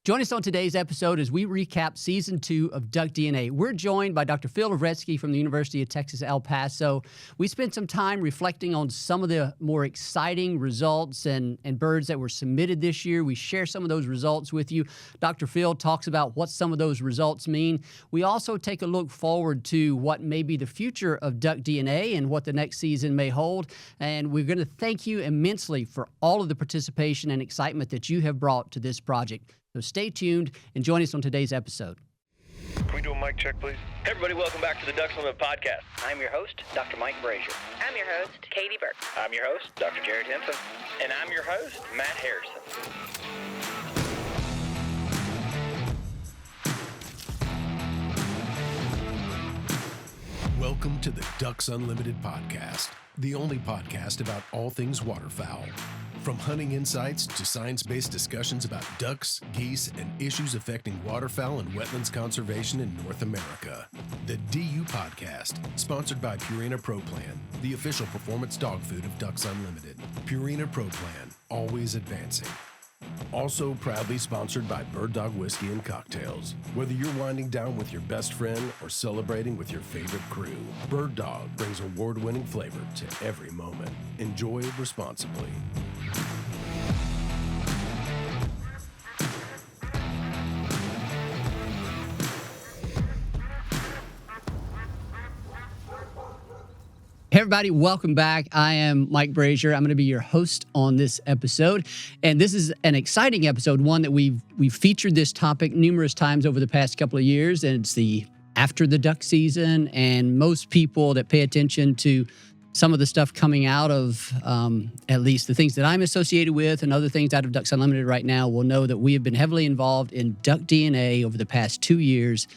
Join us on today's episode as we recap Season 2 of duckDNA. We're joined by Dr. Phil Lavretsky from the University of Texas, El Paso. We spent some time reflecting on some of the more exciting results and birds that were submitted this year. We share some of those results with you. Dr. Phil talks about what some of those results mean. We also take a look forward to what may be the future of duckDNA and what the next season may hold. And we're going to thank you immensely for all of the participation and excitement that you have brought to this project. So stay tuned and join us on today's episode. Can we do a mic check, please? Hey everybody, welcome back to the Ducks Unlimited podcast. I'm your host, Dr. Mike Brasher. I'm your host, Katie Burke. I'm your host, Dr. Jared Henson. And I'm your host, Matt Harrison. Welcome to the Ducks Unlimited podcast, the only podcast about all things waterfowl. From hunting insights to science-based discussions about ducks, geese, and issues affecting waterfowl and wetlands conservation in North America. The DU Podcast, sponsored by Purina Pro Plan, the official performance dog food of Ducks Unlimited. Purina Pro Plan, always advancing. Also proudly sponsored by Bird Dog Whiskey and Cocktails. Whether you're winding down with your best friend or celebrating with your favorite crew, Bird Dog brings award-winning flavor to every moment. Enjoy responsibly. Hey everybody, welcome back. I am Mike Brasher. I'm going to be your host on this episode. And this is an exciting episode, one that we've featured this topic numerous times over the past couple of years. And it's the after the duck season. And most people that pay attention to some of the stuff coming out of at least the things that I'm associated with and other things out of Ducks Unlimited right now will know that we have been heavily involved in duckDNA over the past 2 years.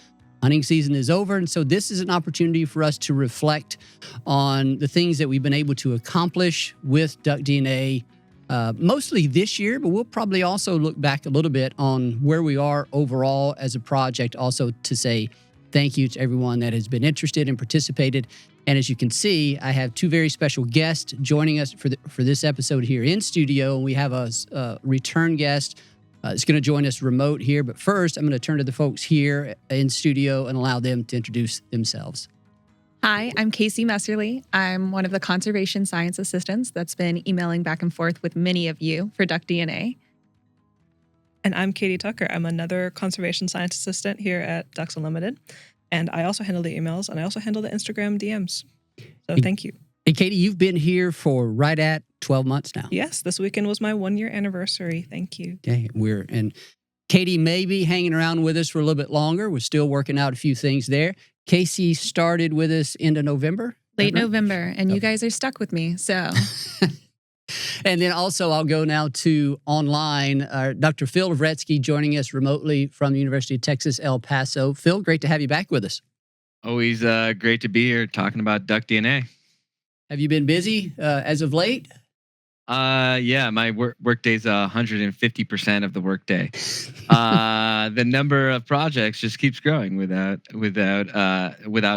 Hunting season is over, and so this is an opportunity for us to reflect on the things that we've been able to accomplish with duckDNA, mostly this year, but we'll probably also look back a little bit on where we are overall as a project, also to say thank you to everyone that has been interested and participated. And as you can see, I have two very special guests joining us for this episode here in studio, and we have a return guest is going to join us remote here. But first, I'm going to turn to the folks here in studio and allow them to introduce themselves. Hi, I'm Kayci Messerly. I'm one of the conservation science assistants that's been emailing back and forth with many of you for duckDNA. And I'm Katie Tucker. I'm another conservation science assistant here at Ducks Unlimited. And I also handle the emails, and I also handle the Instagram DMs. So thank you. Hey, Katie, you've been here for right at 12 months now. Yes, this weekend was my 1-year anniversary. Thank you. Okay, and Katie may be hanging around with us for a little bit longer. We're still working out a few things there. Kayci started with us into November. Late November, and you guys are stuck with me, so. And then also I'll go now to online. Dr. Phil Lavretsky joining us remotely from the University of Texas, El Paso. Phil, great to have you back with us. Always great to be here talking about duckDNA. Have you been busy as of late? Yeah, my work day's 150% of the workday. The number of projects just keeps growing without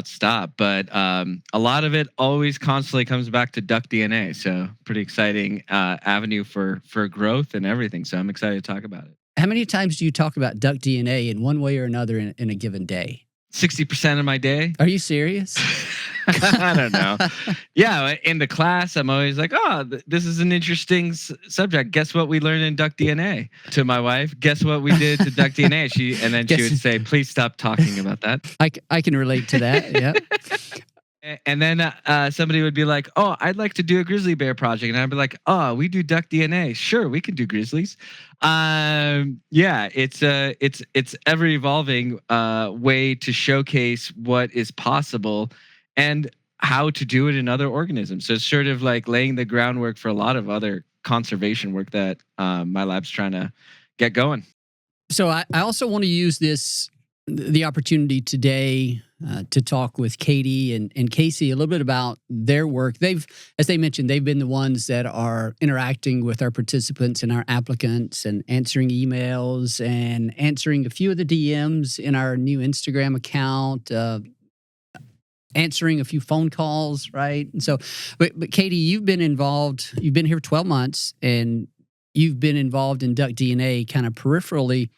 stop. But a lot of it always constantly comes back to duckDNA. So pretty exciting avenue for growth and everything. So I'm excited to talk about it. How many times do you talk about duckDNA in one way or another in a given day? 60% of my day. Are you serious? I don't know. Yeah, in the class, I'm always like, oh, this is an interesting subject. Guess what we learned in duckDNA? To my wife, guess what we did to duckDNA? She would say, please stop talking about that. I can relate to that, yeah. And then somebody would be like, oh, I'd like to do a grizzly bear project. And I'd be like, oh, we do duckDNA. Sure, we can do grizzlies. Yeah, it's ever evolving way to showcase what is possible and how to do it in other organisms. So it's sort of like laying the groundwork for a lot of other conservation work that my lab's trying to get going. So I also want to use the opportunity today to talk with Katie and Kayci a little bit about their work. As they mentioned, they've been the ones that are interacting with our participants and our applicants and answering emails and answering a few of the DMs in our new Instagram account, answering a few phone calls, right? And so, but Katie, you've been involved. You've been here for 12 months, and you've been involved in duckDNA kind of peripherally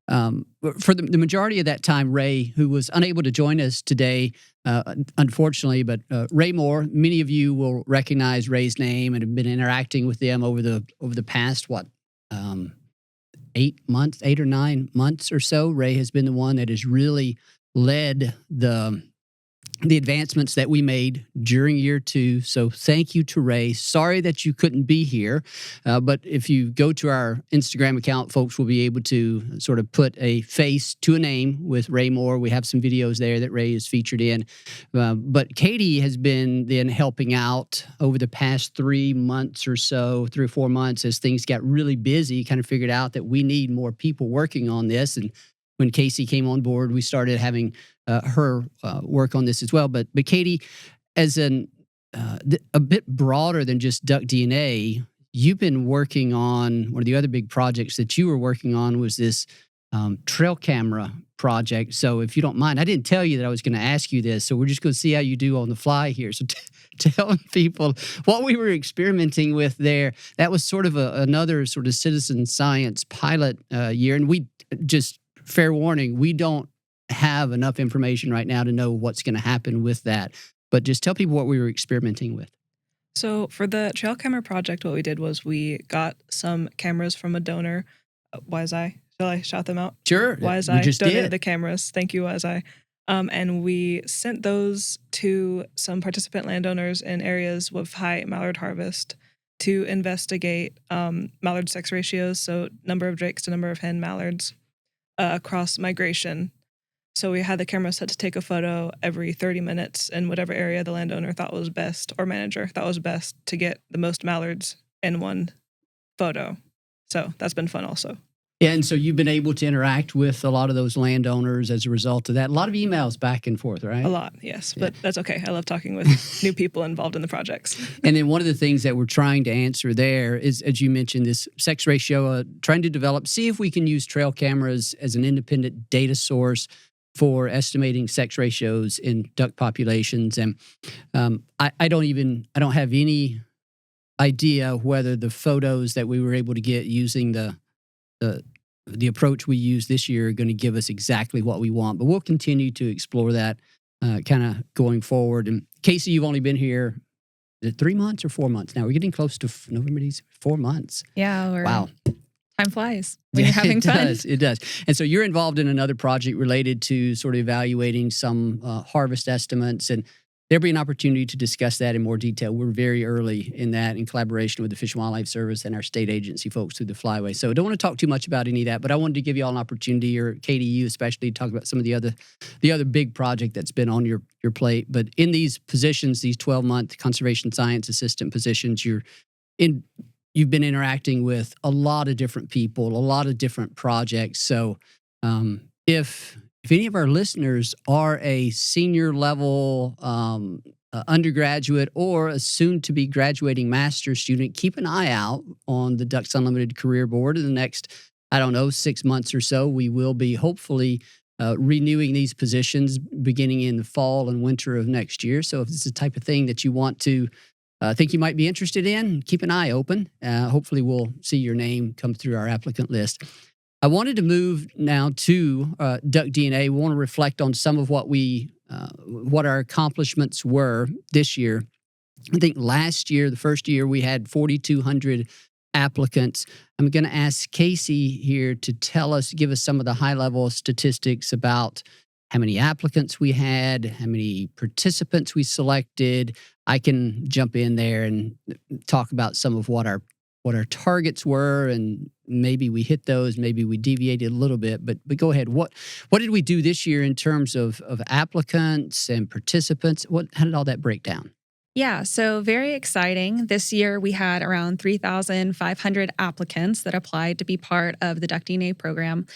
For the majority of that time, Ray, who was unable to join us today, unfortunately, but Ray Moore, many of you will recognize Ray's name and have been interacting with them over the past 8 or 9 months or so. Ray has been the one that has really led the advancements that we made during year 2. So thank you to Ray. Sorry that you couldn't be here, but if you go to our Instagram account, folks will be able to sort of put a face to a name with Ray Moore. We have some videos there that Ray is featured in. But Katie has been then helping out over the past 3 months or so, 3 or 4 months, as things got really busy, kind of figured out that we need more people working on this. And when Kayci came on board, we started having her work on this as well. But Katie, as a bit broader than just duckDNA, you've been working on one of the other big projects that you were working on was this trail camera project. So if you don't mind, I didn't tell you that I was going to ask you this, so we're just going to see how you do on the fly here. So telling people what we were experimenting with there, that was sort of another sort of citizen science pilot year. And we just, fair warning, we don't have enough information right now to know what's going to happen with that. But just tell people what we were experimenting with. So for the trail camera project, what we did was we got some cameras from a donor, YSI. Shall I shout them out? Sure. YSI we just donated did. the cameras. Thank you, YSI. And we sent those to some participant landowners in areas with high mallard harvest to investigate mallard sex ratios, so number of drakes to number of hen mallards across migration. So we had the camera set to take a photo every 30 minutes in whatever area the landowner thought was best, or manager thought was best, to get the most mallards in one photo. So that's been fun also. Yeah, and so you've been able to interact with a lot of those landowners as a result of that. A lot of emails back and forth, right? A lot, yes. Yeah. But that's okay. I love talking with new people involved in the projects. And then one of the things that we're trying to answer there is, as you mentioned, this sex ratio, trying to develop, see if we can use trail cameras as an independent data source for estimating sex ratios in duck populations. And I don't have any idea whether the photos that we were able to get using the approach we use this year are going to give us exactly what we want. But we'll continue to explore that kind of going forward. And Kayci, you've only been here, is it 3 months or 4 months now? We're getting close to November, 4 months. Yeah. Wow. Time flies when you're having fun. It does. And so you're involved in another project related to sort of evaluating some harvest estimates, and there'll be an opportunity to discuss that in more detail. We're very early in that in collaboration with the Fish and Wildlife Service and our state agency folks through the Flyway. So I don't want to talk too much about any of that, but I wanted to give you all an opportunity, or Katie, you especially, to talk about some of the other big project that's been on your plate. But in these positions, these 12-month conservation science assistant positions, you've been interacting with a lot of different people, a lot of different projects. So if any of our listeners are a senior level undergraduate or a soon-to-be graduating master's student, keep an eye out on the Ducks Unlimited Career Board. In the next, 6 months or so, we will be hopefully renewing these positions beginning in the fall and winter of next year. So if it's the type of thing that you want to think you might be interested in, keep an eye open. Hopefully we'll see your name come through our applicant list. I wanted to move now to duckDNA. We want to reflect on some of what our accomplishments were this year. I think last year, the first year, we had 4,200 applicants. I'm going to ask Kayci here to give us some of the high-level statistics about how many applicants we had, how many participants we selected. I can jump in there and talk about some of what our targets were, and maybe we hit those, maybe we deviated a little bit. But go ahead. What did we do this year in terms of applicants and participants? How did all that break down? Yeah, so very exciting. This year we had around 3,500 applicants that applied to be part of the duckDNA program.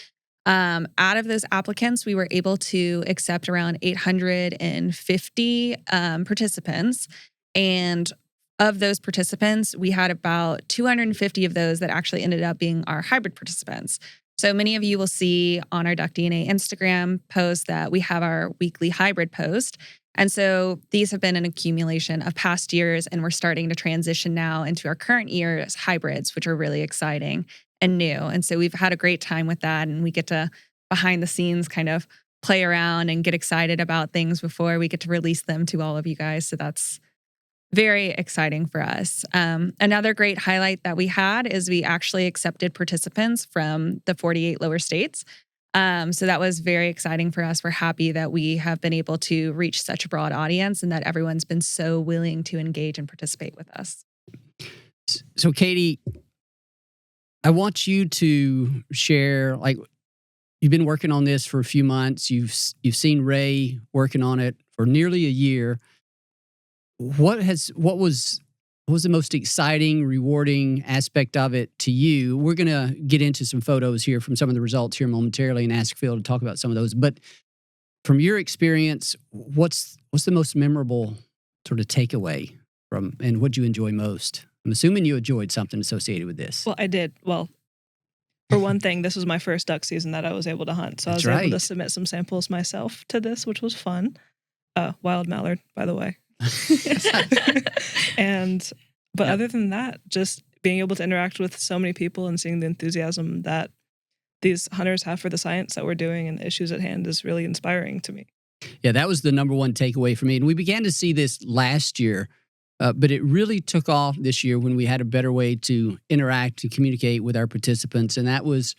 Out of those applicants, we were able to accept around 850 participants. And of those participants, we had about 250 of those that actually ended up being our hybrid participants. So many of you will see on our duckDNA Instagram post that we have our weekly hybrid post. And so these have been an accumulation of past years, and we're starting to transition now into our current year's hybrids, which are really exciting. and new. And so we've had a great time with that. And we get to behind the scenes kind of play around and get excited about things before we get to release them to all of you guys. So that's very exciting for us. Another great highlight that we had is we actually accepted participants from the 48 lower states. So that was very exciting for us. We're happy that we have been able to reach such a broad audience and that everyone's been so willing to engage and participate with us. So Katie, I want you to share, like, you've been working on this for a few months. You've seen Ray working on it for nearly a year. What was the most exciting, rewarding aspect of it to you? We're going to get into some photos here from some of the results here momentarily and ask Phil to talk about some of those. But from your experience, what's the most memorable sort of takeaway from, and what you enjoy most? I'm assuming you enjoyed something associated with this. Well, I did. Well, for one thing, this was my first duck season that I was able to hunt. So That's I was right. able to submit some samples myself to this, which was fun. Wild mallard, by the way. But other than that, just being able to interact with so many people and seeing the enthusiasm that these hunters have for the science that we're doing and the issues at hand is really inspiring to me. Yeah, that was the number one takeaway for me. And we began to see this last year, but it really took off this year when we had a better way to interact, to communicate with our participants. And it was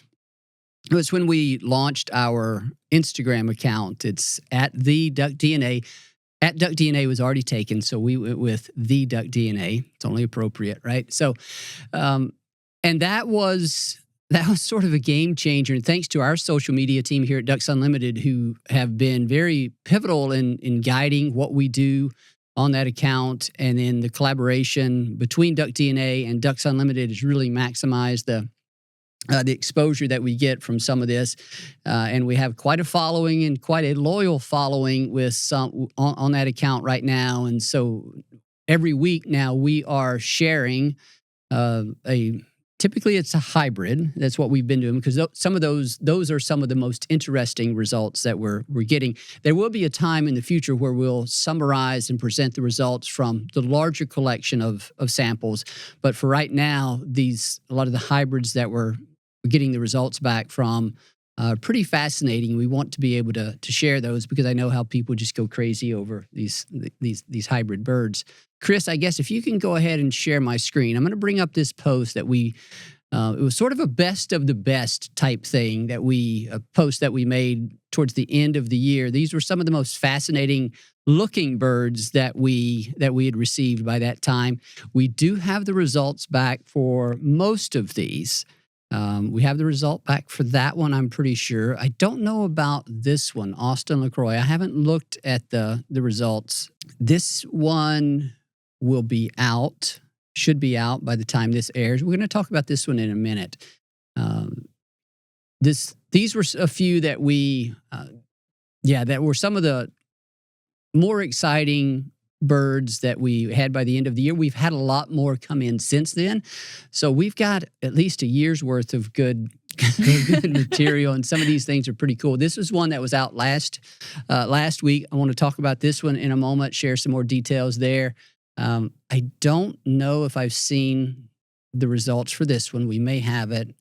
when we launched our Instagram account. It's at the duckDNA. At duckDNA was already taken, so we went with the duckDNA. It's only appropriate, right? So, and that was sort of a game changer. And thanks to our social media team here at Ducks Unlimited, who have been very pivotal in guiding what we do on that account. And then the collaboration between duckDNA and Ducks Unlimited has really maximized the exposure that we get from some of this. And we have quite a following and quite a loyal following with some on that account right now. And so every week now we are sharing typically it's a hybrid. That's what we've been doing, because some of those are some of the most interesting results that we're getting. There will be a time in the future where we'll summarize and present the results from the larger collection of samples. But for right now, a lot of the hybrids that we're getting the results back from pretty fascinating. We want to be able to share those because I know how people just go crazy over these hybrid birds. Chris, I guess if you can go ahead and share my screen, I'm going to bring up this post that it was sort of a best of the best type thing that a post that we made towards the end of the year. These were some of the most fascinating looking birds that we had received by that time. We do have the results back for most of these. We have the result back for that one, I'm pretty sure. I don't know about this one, Austin LaCroix. I haven't looked at the results. This one should be out by the time this airs. We're going to talk about this one in a minute. These were a few that that were some of the more exciting birds that we had by the end of the year. We've had a lot more come in since then. So we've got at least a year's worth of good material, and some of these things are pretty cool. This was one that was out last week. I want to talk about this one in a moment, share some more details there. I don't know if I've seen the results for this one. We may have it.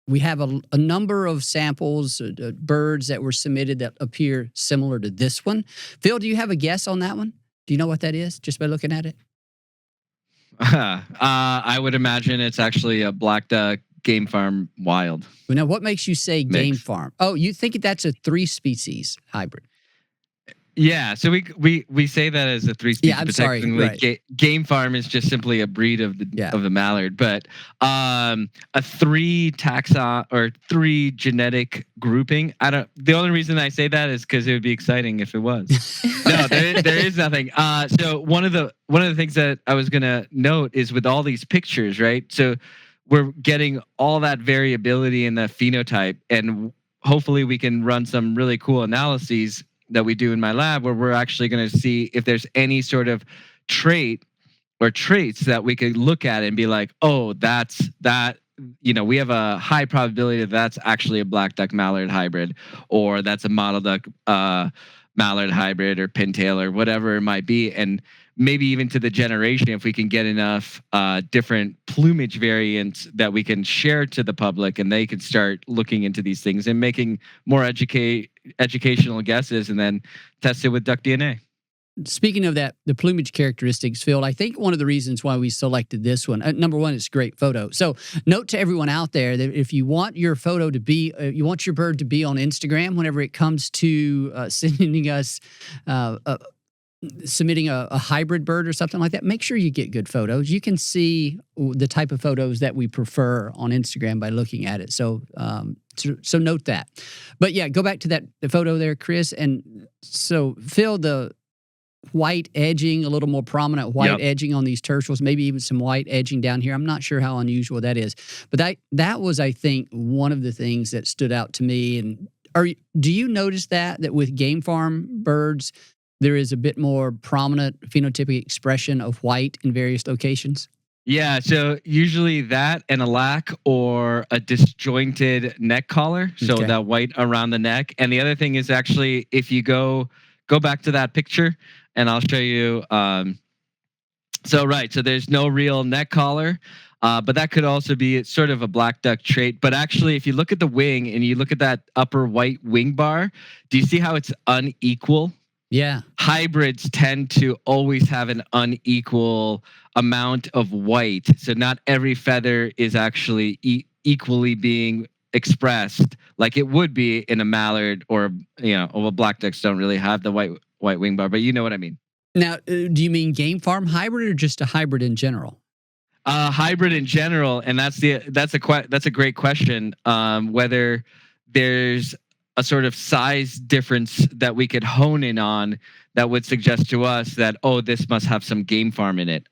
We have a number of samples, birds that were submitted that appear similar to this one. Phil, do you have a guess on that one? Do you know what that is just by looking at it? I would imagine it's actually a black duck game farm wild. Well, now, what makes you say game Mix. farm? Oh, you think that's a 3-species hybrid? Yeah, so we say that as a 3-species. Yeah, I'm but sorry. technically Right. Game farm is just simply a breed of the mallard. But a 3 taxon or 3 genetic grouping. The only reason I say that is because it would be exciting if it was. No, there is nothing. So one of the things that I was gonna note is with all these pictures, right? So we're getting all that variability in the phenotype, and hopefully we can run some really cool analyses that we do in my lab where we're actually going to see if there's any sort of trait or traits that we could look at and be like, oh, that's that, we have a high probability that that's actually a black duck mallard hybrid, or that's a mottled duck mallard hybrid, or pintail, or whatever it might be. And maybe even to the generation, if we can get enough different plumage variants that we can share to the public, and they can start looking into these things and making more educational guesses, and then test it with duckDNA. Speaking of that, the plumage characteristics, Phil, I think one of the reasons why we selected this one, number one, it's a great photo. So note to everyone out there that if you want your photo to be, you want your bird to be on Instagram whenever it comes to sending us, submitting a hybrid bird or something like that, make sure you get good photos. You can see the type of photos that we prefer on Instagram by looking at it. So note that. But yeah, go back to the photo there, Chris. And so Phil, the white edging, a little more prominent white edging on these tertials, maybe even some white edging down here. I'm not sure how unusual that is, but that was, I think, one of the things that stood out to me. And do you notice that with game farm birds, there is a bit more prominent phenotypic expression of white in various locations? Yeah, so usually that and a lack or a disjointed neck collar, so that white around the neck. And the other thing is actually, if you go back to that picture, and I'll show you. So there's no real neck collar, but that could also be sort of a black duck trait. But actually, if you look at the wing and you look at that upper white wing bar, do you see how it's unequal? Yeah. Hybrids tend to always have an unequal amount of white. So not every feather is actually equally being expressed like it would be in a mallard, or black ducks don't really have the white wing bar, but you know what I mean. Now, do you mean game farm hybrid or just a hybrid in general? Hybrid in general, and that's a great question. Whether there's a sort of size difference that we could hone in on that would suggest to us that, this must have some game farm in it.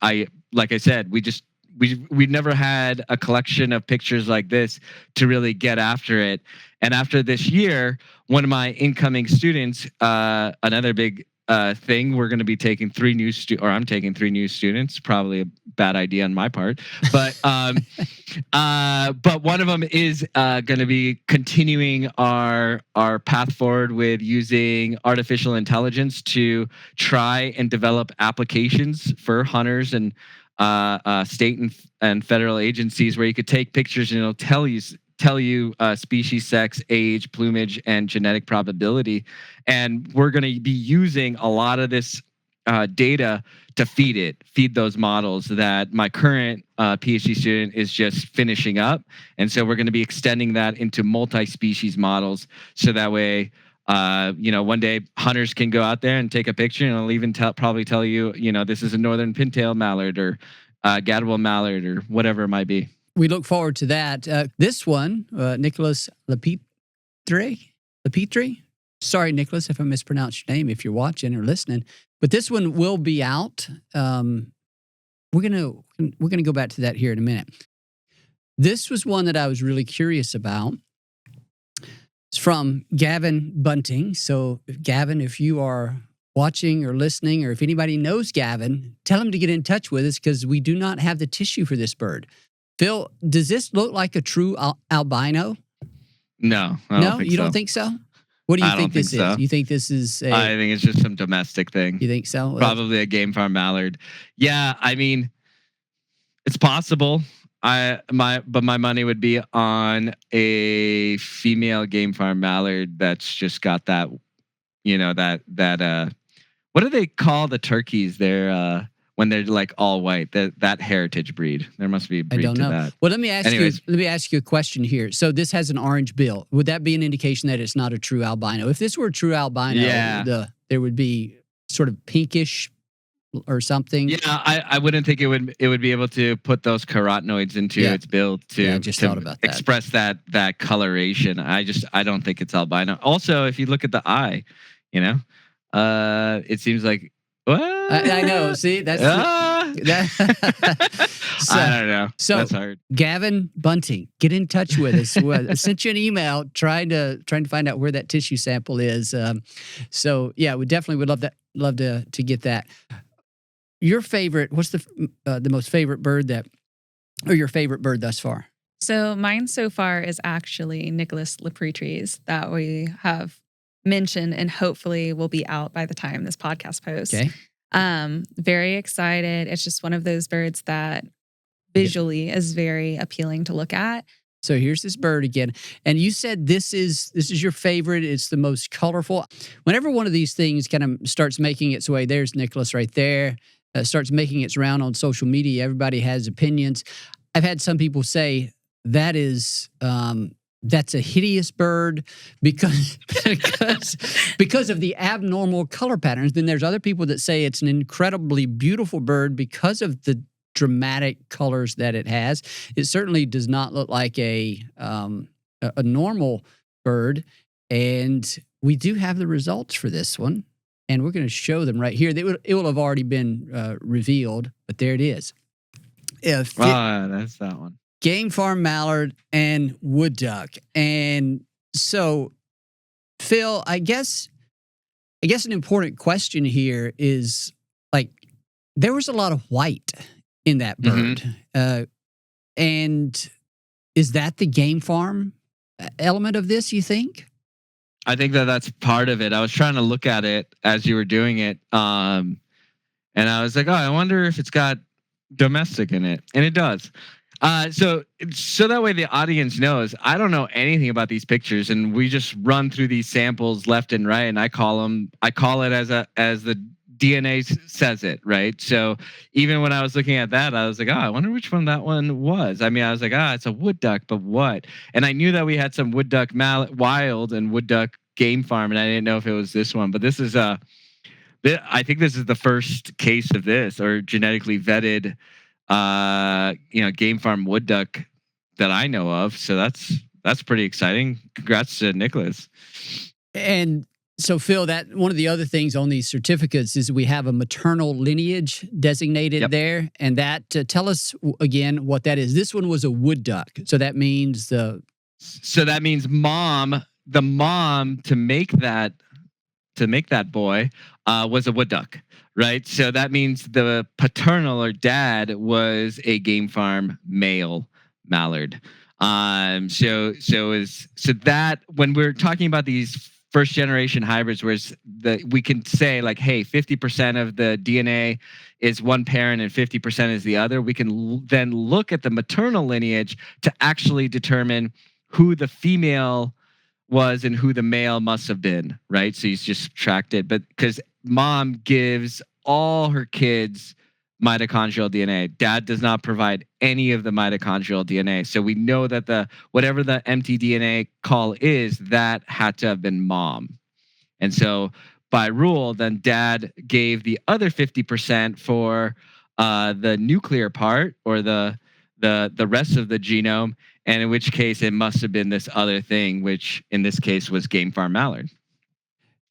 Like I said, we never had a collection of pictures like this to really get after it. And after this year, one of my incoming students, another big thing, we're going to be taking I'm taking 3 new students, probably a bad idea on my part, but one of them is going to be continuing our path forward with using artificial intelligence to try and develop applications for hunters and state and federal agencies, where you could take pictures and it'll tell you species, sex, age, plumage, and genetic probability. And we're going to be using a lot of this data to feed those models that my current PhD student is just finishing up. And so we're going to be extending that into multi-species models, so that way, one day hunters can go out there and take a picture, and it'll even probably tell you, this is a northern pintail mallard or Gadwall mallard or whatever it might be. We look forward to that. This one, Nicholas Lapitre. Sorry, Nicholas, if I mispronounced your name, if you're watching or listening. But this one will be out. We're gonna go back to that here in a minute. This was one that I was really curious about. It's from Gavin Bunting. So, Gavin, if you are watching or listening, or if anybody knows Gavin, tell him to get in touch with us, because we do not have the tissue for this bird. Phil, does this look like a true albino? No, I don't think you so. Don't think so? What do you think this is? You think this is I think it's just some domestic thing. You think so? Probably a game farm mallard. Yeah, I mean, it's possible. But my money would be on a female game farm mallard that's just got that, what do they call the turkeys? They're when they're like all white, that heritage breed. There must be a breed to that. Well, let me ask you a question here. So this has an orange bill. Would that be an indication that it's not a true albino? If this were a true albino, there would be sort of pinkish or something. Yeah, I wouldn't think it would be able to put those carotenoids into its build to thought about that. Express that coloration. I don't think it's albino. Also, if you look at the eye, it seems like, what? I know. See, that's I don't know. So that's hard. Gavin Bunting, get in touch with us. I sent you an email trying to find out where that tissue sample is. So yeah, we definitely would love to get that. Your favorite? What's the most favorite bird or your favorite bird thus far? So mine so far is actually Nicholas Lapitre's that we have mentioned and hopefully will be out by the time this podcast posts. Okay. Very excited. It's just one of those birds that visually is very appealing to look at. So here's this bird again. And you said this is your favorite. It's the most colorful. Whenever one of these things kind of starts making its way, there's Nicholas right there, starts making its round on social media, everybody has opinions. I've had some people say that is that's a hideous bird because of the abnormal color patterns. Then there's other people that say it's an incredibly beautiful bird because of the dramatic colors that it has. It certainly does not look like a normal bird. And we do have the results for this one. And we're going to show them right here. It will have already been revealed, but there it is. That's that one. Game farm mallard and wood duck. And so, Phil, I guess an important question here is, like, there was a lot of white in that bird. And is that the game farm element of this, you think? I think that's part of it. I was trying to look at it as you were doing it. And I was like, oh, I wonder if it's got domestic in it. And it does. So that way the audience knows, I don't know anything about these pictures, and we just run through these samples left and right, and I call it as the DNA says it, right? So even when I was looking at that, I was like, oh, I wonder which one that one was. I mean, I was like, it's a wood duck, but what? And I knew that we had some wood duck wild and wood duck game farm, and I didn't know if it was this one. But this is I think this is the first case of this, or genetically vetted, game farm wood duck that I know of. So that's pretty exciting. Congrats to Nicholas. And so, Phil, that one of the other things on these certificates is we have a maternal lineage designated there, and that tell us again what that is. This one was a wood duck, so that means mom, the mom to make that boy was a wood duck, right? So that means the paternal or dad was a game farm male mallard. So that when we're talking about these first generation hybrids, where we can say like, hey, 50% of the DNA is one parent and 50% is the other. We can then look at the maternal lineage to actually determine who the female was and who the male must have been, right? So he's just subtracted, but because mom gives all her kids mitochondrial DNA, dad does not provide any of the mitochondrial DNA. So we know that whatever the empty DNA call is, that had to have been mom. And so by rule, then dad gave the other 50% for the nuclear part, or the rest of the genome. And in which case it must have been this other thing, which in this case was game farm mallard.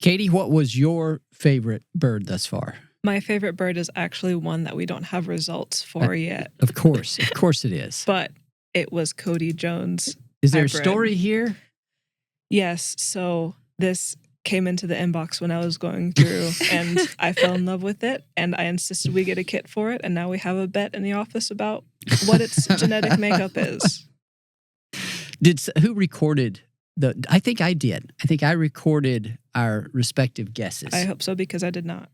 Katie, what was your favorite bird thus far? My favorite bird is actually one that we don't have results for yet. Of course it is. But it was Cody Jones. Is there hybrid. a story here? Yes. So this came into the inbox when I was going through, and I fell in love with it, and I insisted we get a kit for it, and now we have a bet in the office about what its genetic makeup is. Who recorded I think I did. I think I recorded our respective guesses. I hope so, because I did not.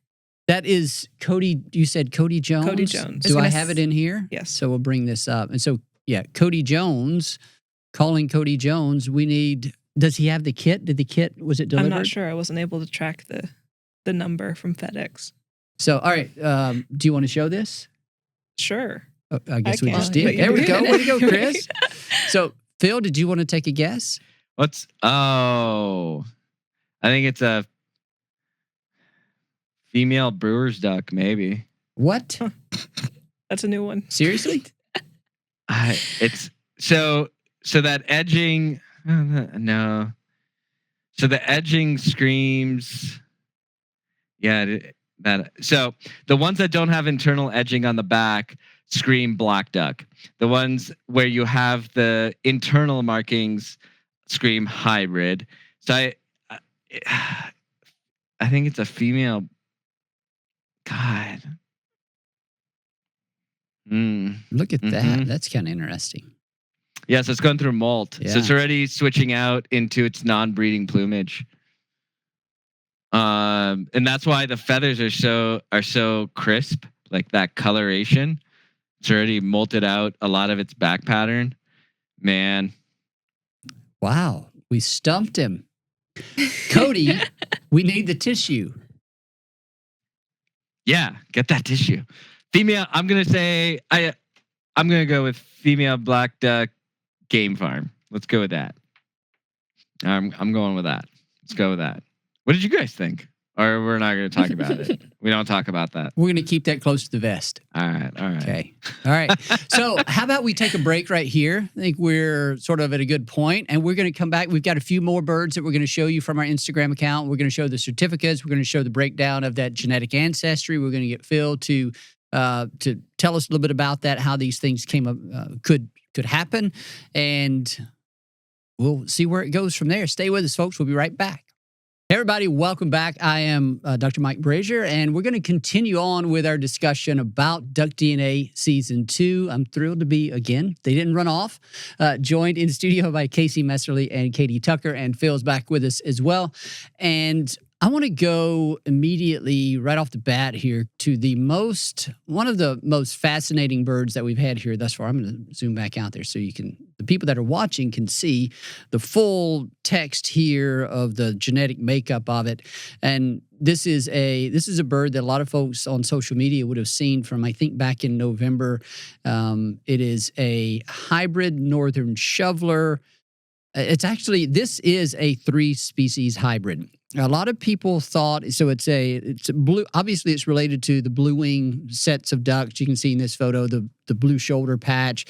That is Cody. You said Cody Jones? Cody Jones. Do I have it in here? Yes. So we'll bring this up. And so, yeah, Cody Jones, calling Cody Jones. Does he have the kit? Was it delivered? I'm not sure. I wasn't able to track the number from FedEx. So, all right. Do you want to show this? Sure. Oh, I guess we can. just did. There we go. Way to go, Chris. So, Phil, did you want to take a guess? I think it's a female brewer's duck, maybe. What? Huh. That's a new one. Seriously? It's so that edging. No. So the edging screams. Yeah, so the ones that don't have internal edging on the back scream black duck. The ones where you have the internal markings scream hybrid. So I think it's a female. God. Look at that. That's kind of interesting. Yeah, so it's going through molt. Yeah. So it's already switching out into its non-breeding plumage. And that's why the feathers are so crisp, like that coloration. It's already molted out a lot of its back pattern. Man. Wow, we stumped him. Cody, we need the tissue. Yeah, get that tissue. Female, I'm gonna go with female black duck game farm. Let's go with that. I'm going with that. Let's go with that. What did you guys think? Or we're not going to talk about it. We don't talk about that. We're going to keep that close to the vest. All right. Okay. All right. So how about we take a break right here? I think we're sort of at a good point, and we're going to come back. We've got a few more birds that we're going to show you from our Instagram account. We're going to show the certificates. We're going to show the breakdown of that genetic ancestry. We're going to get Phil to tell us a little bit about that, how these things came up, could happen, and we'll see where it goes from there. Stay with us, folks. We'll be right back. Hey everybody, welcome back. I am Dr. Mike Brasher, and we're going to continue on with our discussion about duckDNA Season 2. I'm thrilled to be, again, they didn't run off, joined in studio by Kayci, Messerly, and Katie Tucker, and Phil's back with us as well. And I want to go immediately right off the bat here to one of the most fascinating birds that we've had here thus far. I'm going to zoom back out there so the people that are watching can see the full text here of the genetic makeup of it. And this is a bird that a lot of folks on social media would have seen from, I think, back in November. It is a hybrid northern shoveler. This is a 3-species hybrid. A lot of people thought, so it's a blue, obviously it's related to the blue wing sets of ducks. You can see in this photo, the blue shoulder patch.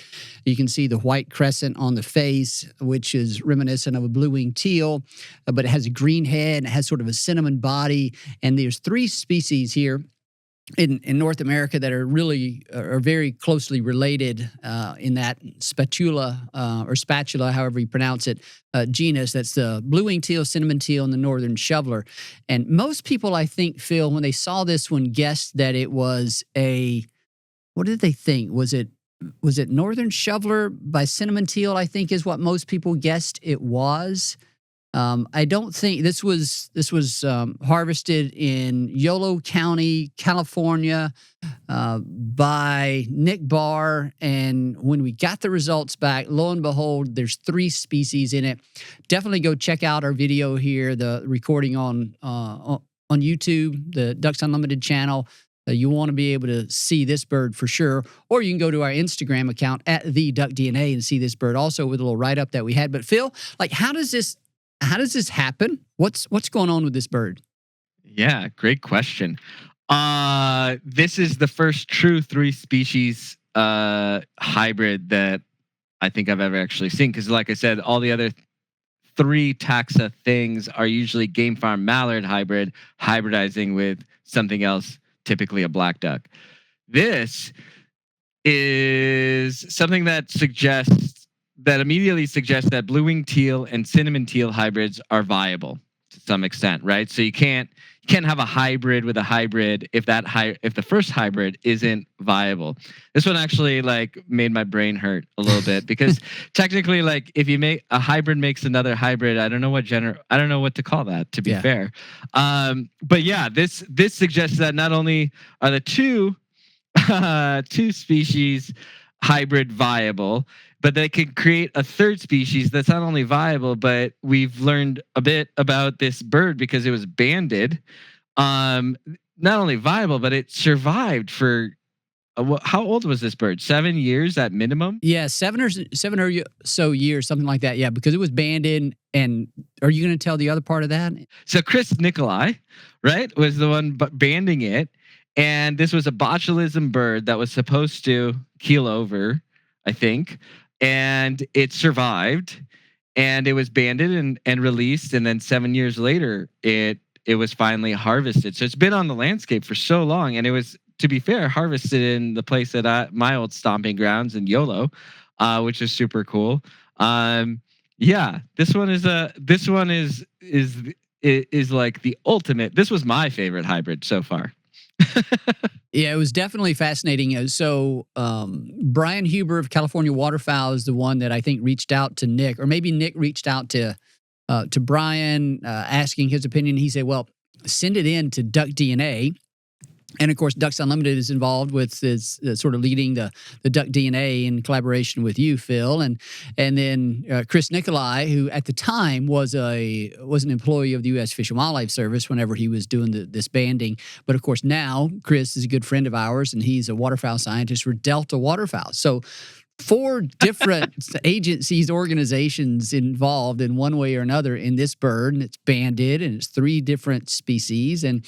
You can see the white crescent on the face, which is reminiscent of a blue wing teal, but it has a green head, and it has sort of a cinnamon body. And there's 3 species here in North America that are very closely related in that spatula, however you pronounce it, genus. That's the blue-winged teal, cinnamon teal, and the northern shoveler. And most people, I think, Phil, when they saw this one, guessed that it was what did they think? Was it northern shoveler by cinnamon teal, I think is what most people guessed it was. I don't think this was harvested in Yolo County, California, by Nick Barr. And when we got the results back, lo and behold, there's 3 species in it. Definitely go check out our video here, the recording on YouTube, the Ducks Unlimited channel. You want to be able to see this bird for sure, or you can go to our Instagram account at the duckDNA and see this bird also with a little write-up that we had. But Phil, how does this happen? What's going on with this bird? Yeah, great question. This is the first true 3-species hybrid that I think I've ever actually seen. Because like I said, all the other 3 taxa things are usually game farm mallard hybridizing with something else, typically a black duck. This is something that immediately suggests that blue-winged teal and cinnamon teal hybrids are viable to some extent, right? So you can't have a hybrid with a hybrid if the first hybrid isn't viable. This one actually made my brain hurt a little bit because technically, if you make a hybrid makes another hybrid, I don't know what to call that, to be fair. But yeah, this suggests that not only are the two species hybrid viable, but they can create a 3rd species that's not only viable, but we've learned a bit about this bird because it was banded. Not only viable, but it survived for how old was this bird? 7 years at minimum? Yeah, 7 or so years, something like that. Yeah, because it was banded. And are you going to tell the other part of that? So Chris Nicolai, right, was the one banding it. And this was a botulism bird that was supposed to keel over, I think. And it survived, and it was banded and released. And then 7 years later, it was finally harvested. So it's been on the landscape for so long. And it was, to be fair, harvested in the place that my old stomping grounds in Yolo, which is super cool. Yeah, this one is like the ultimate. This was my favorite hybrid so far. Yeah, it was definitely fascinating. So Brian Huber of California Waterfowl is the one that I think reached out to Nick, or maybe Nick reached out to Brian asking his opinion. He said, well, send it in to duckDNA. And of course, Ducks Unlimited is involved with this sort of leading the duckDNA in collaboration with you, Phil, and then Chris Nicolai, who at the time was an employee of the U.S. Fish and Wildlife Service whenever he was doing this banding. But of course, now Chris is a good friend of ours, and he's a waterfowl scientist for Delta Waterfowl. So 4 different agencies, organizations involved in one way or another in this bird, and it's banded, and it's 3 different species, and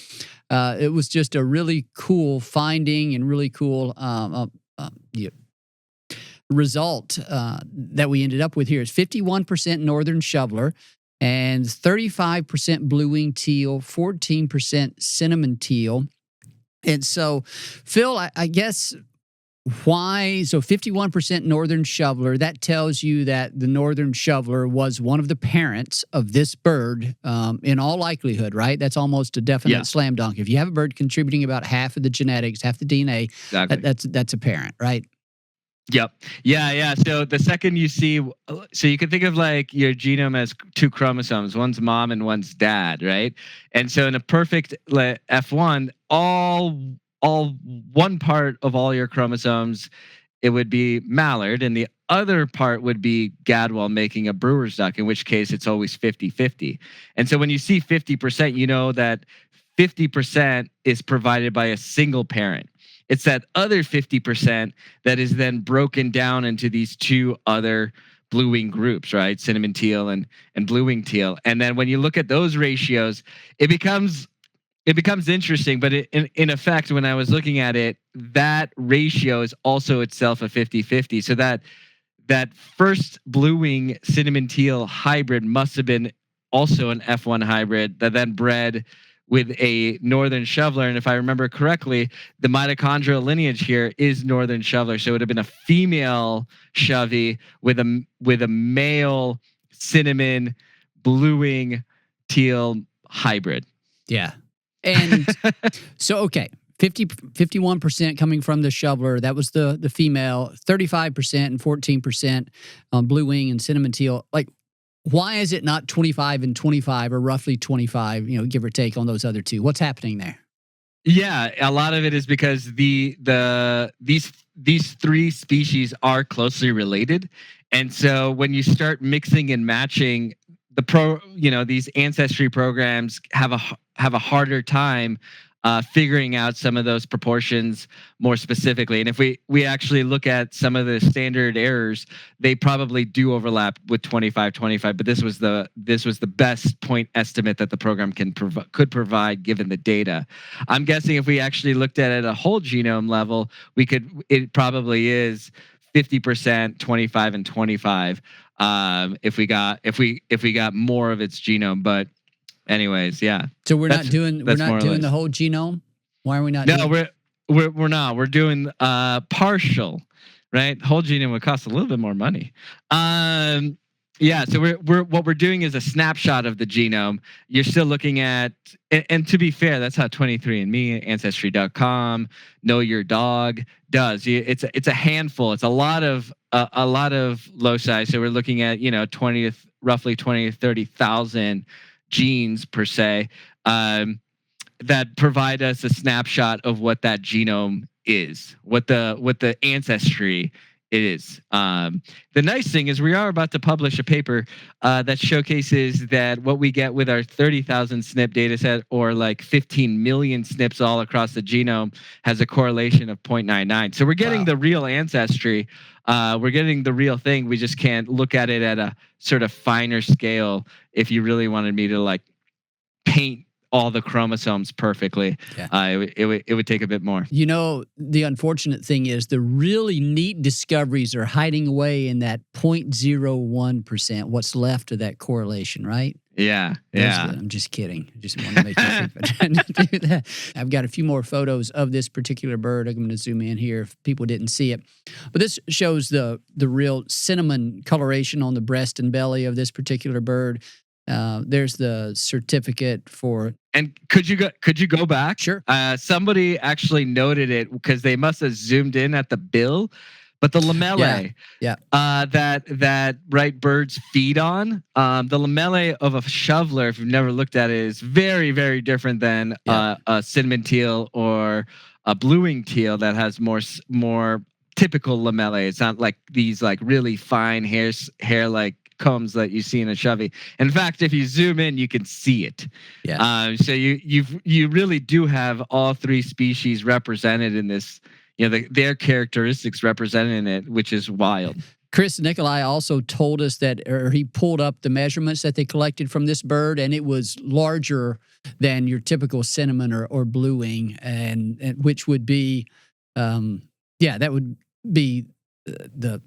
it was just a really cool finding and really cool result that we ended up with here. It's 51% northern shoveler and 35% blue-winged teal, 14% cinnamon teal. And so, Phil, I guess why? So 51% northern shoveler, that tells you that the northern shoveler was one of the parents of this bird in all likelihood, right? That's almost a definite slam dunk. If you have a bird contributing about half of the genetics, half the DNA, Exactly. that's a parent, right? Yep. Yeah. So the second you see, so you can think of like your genome as 2 chromosomes, one's mom and one's dad, right? And so in a perfect F1, all one part of all your chromosomes, it would be mallard, and the other part would be gadwall, making a brewer's duck, in which case it's always 50-50. And so when you see 50%, you know that 50% is provided by a single parent. It's that other 50% that is then broken down into these 2 other blue-wing groups, right? Cinnamon teal and blue-wing teal. And then when you look at those ratios, it becomes interesting. But in effect, when I was looking at it, that ratio is also itself a 50-50. So that first blue-wing cinnamon teal hybrid must have been also an F1 hybrid that then bred with a northern shoveler. And if I remember correctly, the mitochondrial lineage here is northern shoveler. So it would have been a female shovey with a male cinnamon blue-wing teal hybrid. Yeah. And so, okay, 51% coming from the shoveler. That was the female, 35% and 14% blue wing and cinnamon teal. Like, why is it not 25 and 25 or roughly 25, give or take on those other 2? What's happening there? Yeah, a lot of it is because these 3 species are closely related. And so when you start mixing and matching these ancestry programs have a harder time figuring out some of those proportions more specifically. And if we actually look at some of the standard errors, they probably do overlap with 25, but this was the best point estimate that the program could provide given the data. I'm guessing if we actually looked at it at a whole genome level, it probably is 50%, 25 and 25. If we got more of its genome, but anyways, yeah. So we're not doing the whole genome. Why are we not? No, we're not. We're doing partial, right? Whole genome would cost a little bit more money. Yeah. So what we're doing is a snapshot of the genome. You're still looking at, and to be fair, that's how 23andMe, Ancestry.com, Know Your Dog does. It's a handful. It's a lot of loci. So we're looking at roughly 20 to 30,000 genes per se, that provide us a snapshot of what that genome is, what the ancestry is. The nice thing is we are about to publish a paper that showcases that what we get with our 30,000 SNP data set, or like 15 million SNPs all across the genome, has a correlation of 0.99. So we're getting the real ancestry. We're getting the real thing. We just can't look at it at a sort of finer scale. If you really wanted me to like paint all the chromosomes perfectly, it would take a bit more. The unfortunate thing is the really neat discoveries are hiding away in that 0.01%, what's left of that correlation, right? Yeah. I'm just kidding. I just want to make you think about trying to do that. I've got a few more photos of this particular bird. I'm going to zoom in here if people didn't see it. But this shows the real cinnamon coloration on the breast and belly of this particular bird. There's the certificate for. And could you go back? Sure. Somebody actually noted it because they must have zoomed in at the bill, But the lamellae, Yeah. that right birds feed on, the lamellae of a shoveler, if you've never looked at it, is very, very different than a cinnamon teal or a blue-winged teal that has more typical lamellae. It's not like these like really fine hair like combs that you see in a shovey. In fact, if you zoom in, you can see it. Yeah. So you really do have all three species represented in this. Their characteristics represented in it, which is wild. Chris Nicolai also told us that, or he pulled up the measurements that they collected from this bird, and it was larger than your typical cinnamon or blue wing, and which would be, that would be the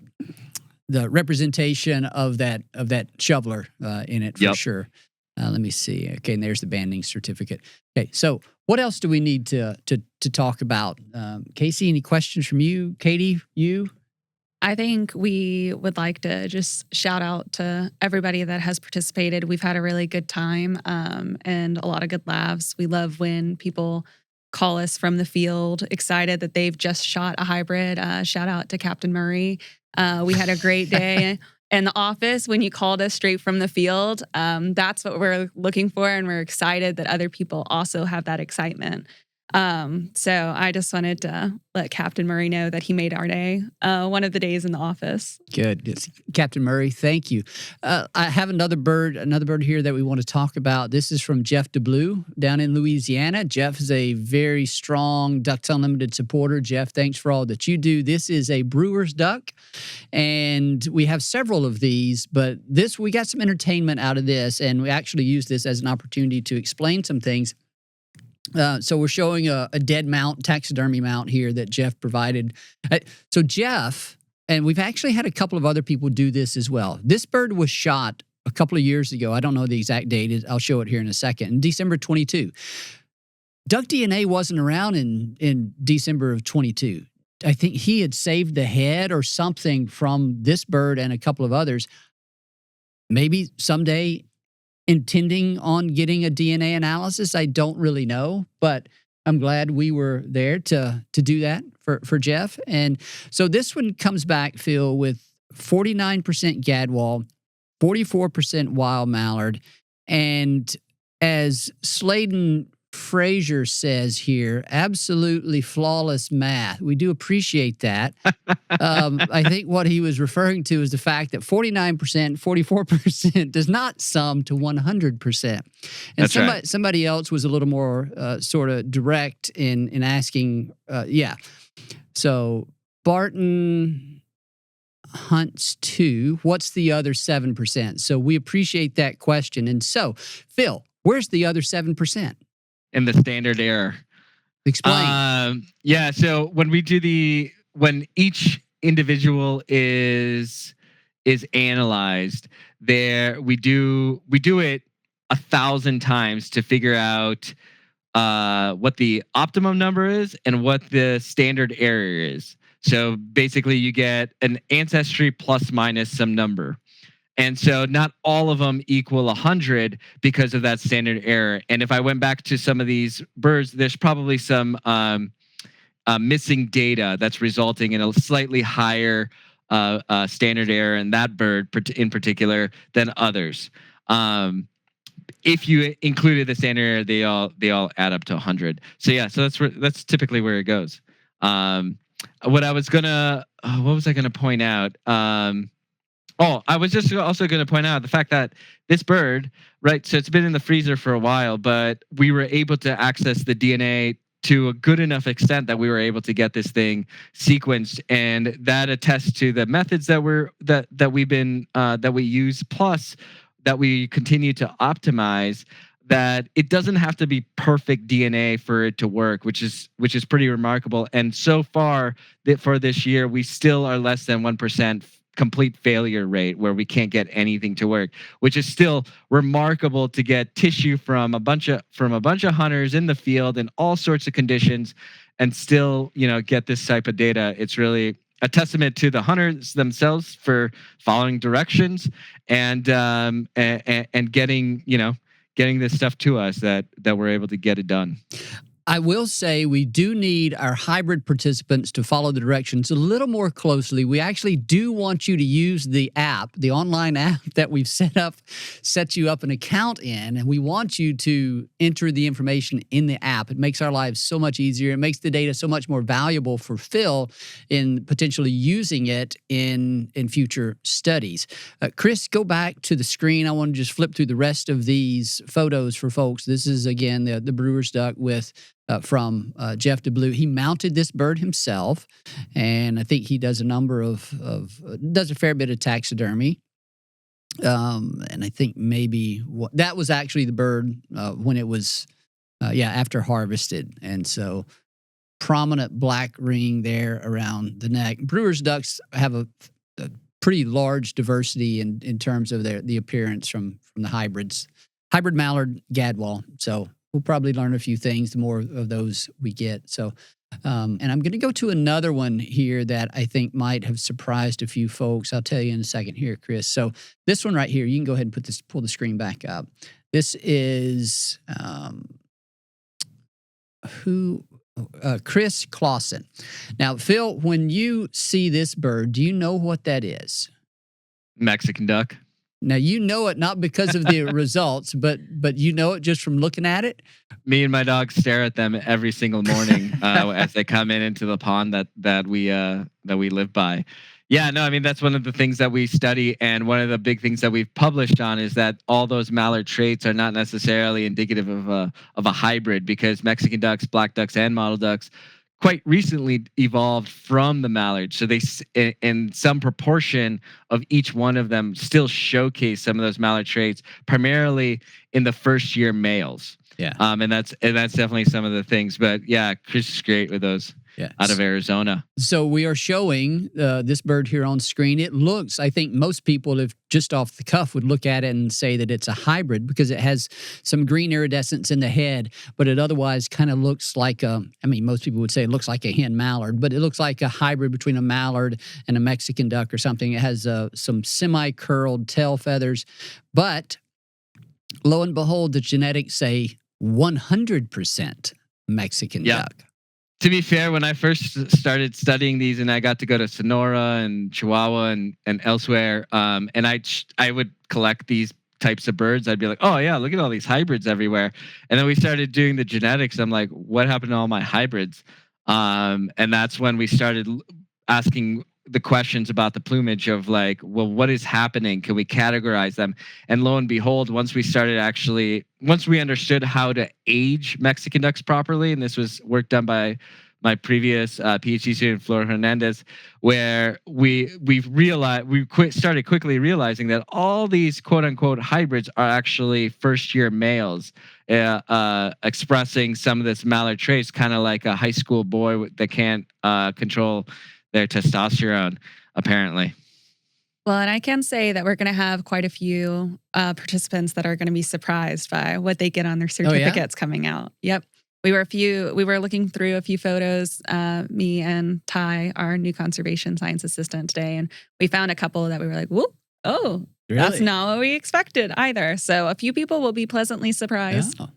representation of that shoveler in it for sure. Let me see. Okay, and there's the banding certificate. Okay, so what else do we need to talk about? Kayci, any questions from you? Katie, you? I think we would like to just shout out to everybody that has participated. We've had a really good time and a lot of good laughs. We love when people call us from the field, excited that they've just shot a hybrid. Shout out to Captain Murray. We had a great day in the office when you called us straight from the field. That's what we're looking for, and we're excited that other people also have that excitement. So I just wanted to let Captain Murray know that he made our day one of the days in the office. Good. Yes. Captain Murray, thank you. I have another bird here that we want to talk about. This is from Jeff DeBlue down in Louisiana. Jeff is a very strong Ducks Unlimited supporter. Jeff, thanks for all that you do. This is a Brewer's duck, and we have several of these, but we got some entertainment out of this, and we actually use this as an opportunity to explain some things. So we're showing a dead mount, taxidermy mount here that Jeff provided. So Jeff, and we've actually had a couple of other people do this as well. This bird was shot a couple of years ago. I don't know the exact date. I'll show it here in a second. In December 22. duckDNA wasn't around in December of 22. I think he had saved the head or something from this bird and a couple of others. Maybe someday intending on getting a DNA analysis. I don't really know, but I'm glad we were there to do that for Jeff. And so this one comes back, Phil, with 49% gadwall, 44% wild mallard, and as Sladen Frazier says here, absolutely flawless math. We do appreciate that. I think what he was referring to is the fact that 49%, 44% does not sum to 100%. And somebody else was a little more sort of direct in asking, So Barton Hunts 2, what's the other 7%? So we appreciate that question. And so, Phil, where's the other 7%? In the standard error. Explain. So when each individual is analyzed, we do it 1,000 times to figure out what the optimum number is and what the standard error is. So basically, you get an ancestry plus minus some number. And so not all of them equal 100 because of that standard error. And if I went back to some of these birds, there's probably some missing data that's resulting in a slightly higher standard error in that bird in particular than others. If you included the standard error, they all add up to 100. So that's typically where it goes. What was I gonna point out? I was just also going to point out the fact that this bird, right, so it's been in the freezer for a while, but we were able to access the DNA to a good enough extent that we were able to get this thing sequenced, and that attests to the methods that we use, plus that we continue to optimize. That it doesn't have to be perfect DNA for it to work, which is pretty remarkable. And so far, for this year, we still are less than 1% complete failure rate where we can't get anything to work, which is still remarkable to get tissue from a bunch of hunters in the field in all sorts of conditions and still, get this type of data. It's really a testament to the hunters themselves for following directions and getting this stuff to us that we're able to get it done. I will say we do need our hybrid participants to follow the directions a little more closely. We actually do want you to use the app, the online app that we've set you up an account in, and we want you to enter the information in the app. It makes our lives so much easier. It makes the data so much more valuable for Phil in potentially using it in future studies. Chris, go back to the screen. I want to just flip through the rest of these photos for folks. This is, again, the brewer's duck with from Jeff DeBlue. He mounted this bird himself, and I think he does a number does a fair bit of taxidermy. And I think maybe that was actually the bird when it was, after harvested. And so prominent black ring there around the neck. Brewer's ducks have a pretty large diversity in terms of the appearance from the hybrids. Hybrid mallard, gadwall. So we'll probably learn a few things the more of those we get. So, and I'm going to go to another one here that I think might have surprised a few folks. I'll tell you in a second here, Chris. So this one right here, you can go ahead and pull the screen back up. This is Chris Clausen. Now, Phil, when you see this bird, do you know what that is? Mexican duck. Now, you know it not because of the results, but you know it just from looking at it? Me and my dog stare at them every single morning as they come into the pond that we live by. Yeah, no, I mean, that's one of the things that we study, and one of the big things that we've published on is that all those mallard traits are not necessarily indicative of a hybrid, because Mexican ducks, black ducks, and mottled ducks quite recently evolved from the mallard. So they, in some proportion of each one of them, still showcase some of those mallard traits, primarily in the first year males. Yeah. And that's definitely some of the things. But yeah, Chris is great with those. Yeah. Out of Arizona. So we are showing this bird here on screen. It looks, I think most people, if just off the cuff, would look at it and say that it's a hybrid because it has some green iridescence in the head, but it otherwise kind of looks like most people would say it looks like a hen mallard, but it looks like a hybrid between a mallard and a Mexican duck or something. It has some semi-curled tail feathers, but lo and behold, the genetics say 100% Mexican duck. To be fair, when I first started studying these, and I got to go to Sonora and Chihuahua and elsewhere, and I would collect these types of birds, I'd be like, oh yeah, look at all these hybrids everywhere. And then we started doing the genetics. I'm like, what happened to all my hybrids? And that's when we started asking the questions about the plumage of like, well, what is happening? Can we categorize them? And lo and behold, once we understood how to age Mexican ducks properly, and this was work done by my previous PhD student, Flor Hernandez, where we started quickly realizing that all these quote unquote hybrids are actually first year males, expressing some of this mallard traits, kind of like a high school boy that can't control their testosterone, apparently. Well, and I can say that we're going to have quite a few participants that are going to be surprised by what they get on their certificates coming out. Yep. We were looking through a few photos, me and Ty, our new conservation science assistant today, and we found a couple that we were like, whoop, oh, really? That's not what we expected either. So a few people will be pleasantly surprised. Oh.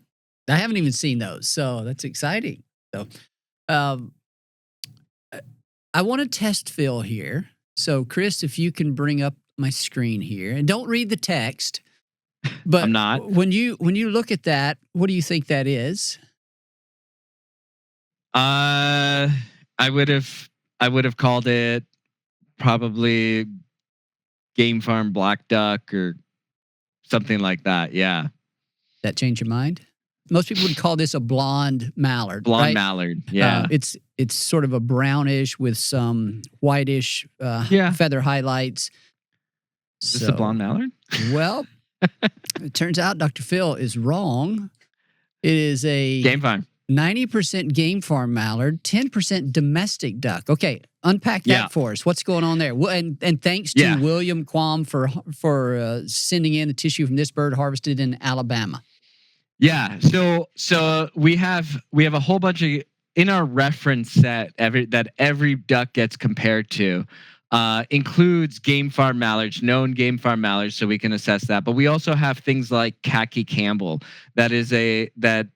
I haven't even seen those, so that's exciting. So I want to test Phil here. So, Chris, if you can bring up my screen here, and don't read the text, but I'm not. When you look at that, what do you think that is? I would have called it probably game farm black duck or something like that. Yeah. That change your mind? Most people would call this a blonde mallard. Blonde mallard. Yeah. It's sort of a brownish with some whitish feather highlights. Is this a blonde mallard? Well, it turns out Dr. Phil is wrong. It is a game farm. 90% game farm mallard, 10% domestic duck. Okay, unpack that for us. What's going on there? And thanks to William Quam for sending in the tissue from this bird harvested in Alabama. Yeah, so we have a whole bunch of in our reference set that every duck gets compared to. includes game farm mallards, known game farm mallards, so we can assess that. But we also have things like khaki Campbell that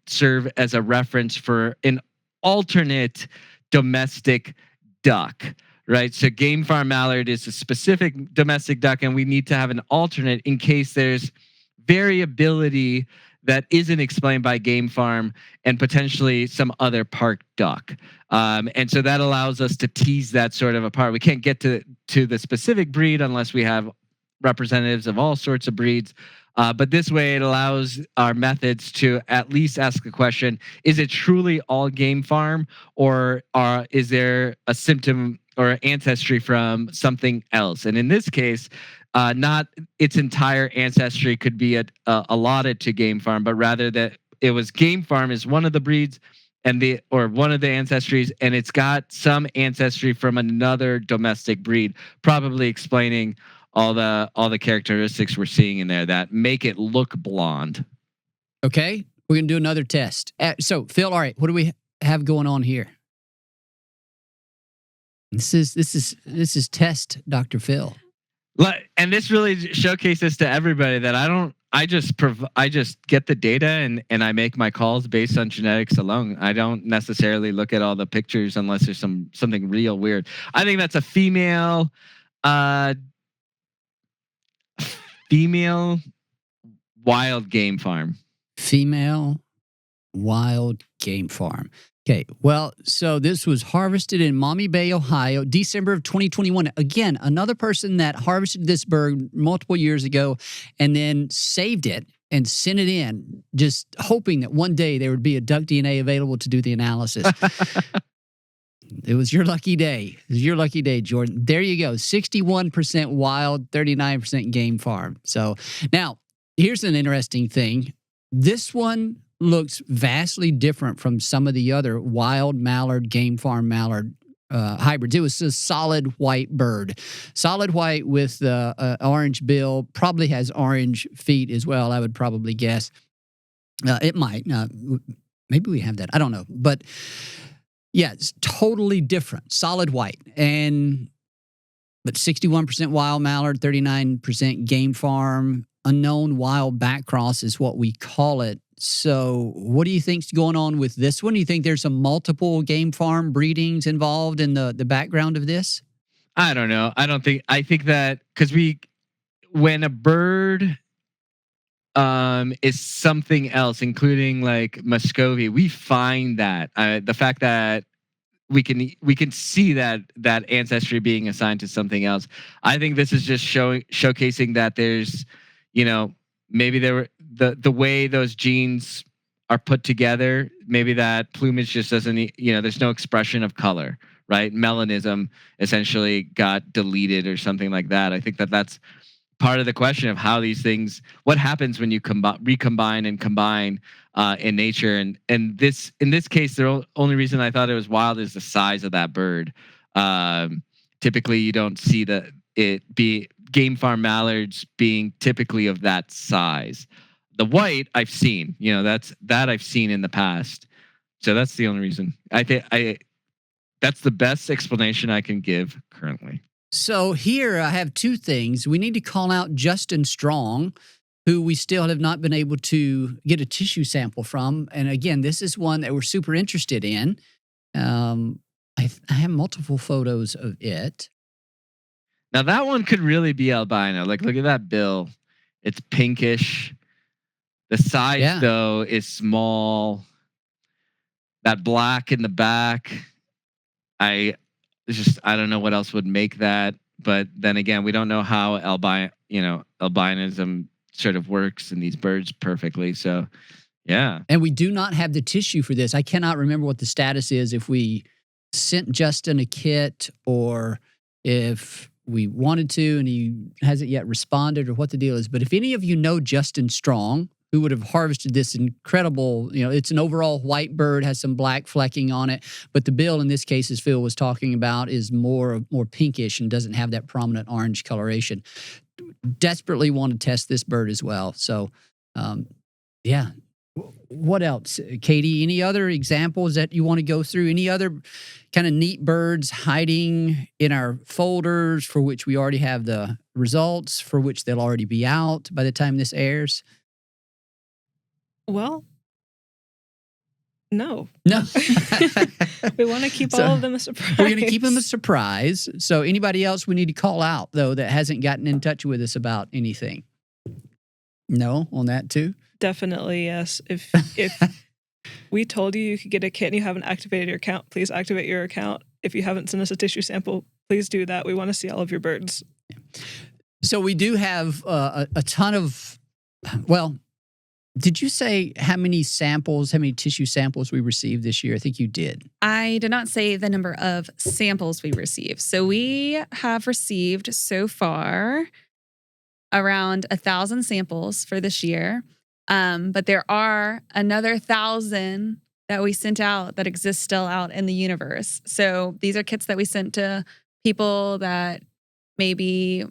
serve as a reference for an alternate domestic duck, right? So game farm mallard is a specific domestic duck, and we need to have an alternate in case there's variability that isn't explained by game farm and potentially some other park duck. And so that allows us to tease that sort of apart. We can't get to the specific breed unless we have representatives of all sorts of breeds. But this way it allows our methods to at least ask the question, is it truly all game farm, or is there a symptom or ancestry from something else? And in this case, not its entire ancestry could be allotted to game farm, but rather that it was game farm is one of the breeds or one of the ancestries, and it's got some ancestry from another domestic breed, probably explaining all the characteristics we're seeing in there that make it look blonde. Okay, we're gonna do another test. So Phil, all right, what do we have going on here? This is test Dr. Phil. And this really showcases to everybody that I just get the data and I make my calls based on genetics alone. I don't necessarily look at all the pictures unless there's something real weird. I think that's a female wild game farm. Female wild game farm. Okay, well, so this was harvested in Maumee Bay, Ohio, December of 2021. Again, another person that harvested this bird multiple years ago and then saved it and sent it in, just hoping that one day there would be a duckDNA available to do the analysis. It was your lucky day. It was your lucky day, Jordan. There you go. 61% wild, 39% game farm. So now, here's an interesting thing. This one looks vastly different from some of the other wild mallard, game farm mallard hybrids. It was a solid white bird. Solid white with the orange bill, probably has orange feet as well, I would probably guess. It might. Maybe we have that. I don't know. But yeah, it's totally different. Solid white. But 61% wild mallard, 39% game farm. Unknown wild backcross is what we call it. So what do you think's going on with this one? Do you think there's some multiple game farm breedings involved in the background of this? I don't know. I think that because when a bird is something else, including like Muscovy, we find that the fact that we can see that ancestry being assigned to something else. I think this is just showcasing that there's, maybe there were the way those genes are put together. Maybe that plumage just doesn't, there's no expression of color, right? Melanism essentially got deleted or something like that. I think that's part of the question of how these things, what happens when you recombine and combine in nature. And in this case, the only reason I thought it was wild is the size of that bird. Typically you don't see it be game farm mallards being typically of that size. The white I've seen, that I've seen in the past. So that's the only reason. I think that's the best explanation I can give currently. So here I have two things. We need to call out Justin Strong, who we still have not been able to get a tissue sample from. And again, this is one that we're super interested in. I have multiple photos of it. Now that one could really be albino. Like, look at that bill. It's pinkish. The size though is small. That black in the back. I don't know what else would make that. But then again, we don't know how albinism sort of works in these birds perfectly. So yeah. And we do not have the tissue for this. I cannot remember what the status is, if we sent Justin a kit or if we wanted to and he hasn't yet responded, or what the deal is. But if any of you know Justin Strong, who would have harvested this incredible, it's an overall white bird, has some black flecking on it, but the bill in this case, as Phil was talking about, is more pinkish and doesn't have that prominent orange coloration. Desperately want to test this bird as well. So, yeah. what else, Katie? Any other examples that you want to go through? Any other kind of neat birds hiding in our folders for which we already have the results, for which they'll already be out by the time this airs? Well, no. No. We want to keep all of them a surprise. We're going to keep them a surprise. So anybody else we need to call out, though, that hasn't gotten in touch with us about anything? No on that, too? Definitely, yes. If we told you could get a kit and you haven't activated your account, please activate your account. If you haven't sent us a tissue sample, please do that. We want to see all of your birds. So we do have a ton of, well, did you say how many tissue samples we received this year? I think you did. I did not say the number of samples we received. So we have received so far around 1,000 samples for this year. But there are another 1,000 that we sent out that exist still out in the universe. So these are kits that we sent to people that maybe